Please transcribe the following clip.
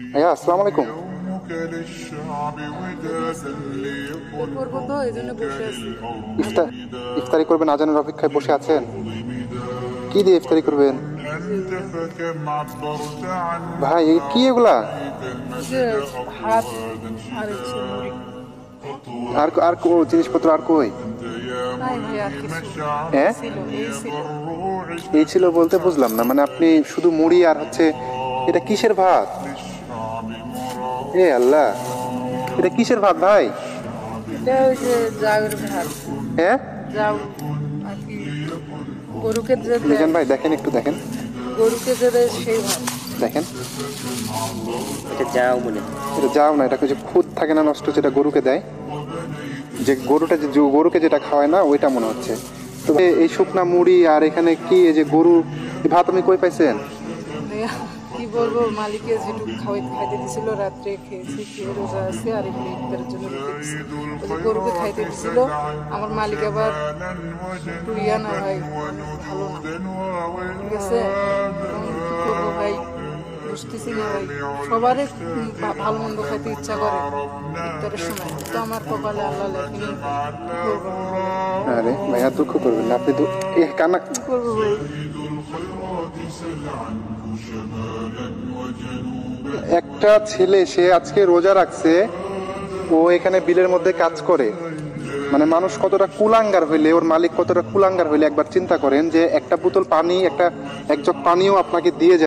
ভাইয়া আসসালামু আলাইকুম। করবো তো এই জন্য বসে আছি। ইফতার ইফতারি করবেন, আজানের অপেক্ষায় বসে আছেন। কি দিয়ে ইফতারি করবেন? যে ওটা ভাই কি এগুলা? যে ভাত আর হচ্ছে মুড়ি। আর আর জিনিসপত্র আর কই? নাই ভাই, আর কিছু হ্যাঁ, এই ছিল। এই ছিল বলতে বুঝলাম না, মানে আপনি শুধু মুড়ি আর হচ্ছে, এটা কিসের ভাত? এ আল্লাহ, এটা কিসের ভাত ভাই? এটা ওই যে জাউর ভাত। হ্যাঁ, জাউ আর কি, গরুকে যে দেয়, মিজান ভাই দেখেন, একটু দেখেন, গরুকে যে দেয় সেই ভাত। দেখেন। এটা যাও মনে হয়। এটা যাও না, এটা যে খুদ থাকে না নষ্ট, যেটা গরুকে দেয়, যে গরুটা যে গরুকে যেটা খাওয়ায় না, ওইটা মনে হচ্ছে। তো এই শুকনা মুড়ি আর এখানে কি এই যে গরু, এই ভাত আপনি কই পাইছেন? ভাইয়া, কি বলবো, মালিকে যেটুকু খাইতে দিছিল রাত্রে খেয়েছি, খেয়ে রোজা আছে, আর এগুলো ইফতারের জন্য রেখে দিছি। ওই যে গরুকে খাইতে দিছিল, আমার মালিক আবার একটু ইয়া না ভাই, ভালো না, ঠিক আছে। এখন কি করবো ভাই, বুঝতেছি না ভাই। সবারই ভালো মন্দ খাইতে ইচ্ছা করে ইফতারের সময়, তো আমার কপালে আল্লাহ লেখেনি। কি করবো আরে ভাইয়া দুঃখ করবেন না, আপনি কান্না। কি করবো ভাই। একটা ছেলে, সে আজকে রোজা রাখছে, ও এখানে বিলের মধ্যে কাজ করে। মানে মানুষ কতটা কুলাঙ্গার হইলে, ওর মালিক কতটা কুলাঙ্গার হইলে একবার চিন্তা করেন, যে একটা বোতল পানি, এক জগ পানিও আপনাকে দিয়ে যায়।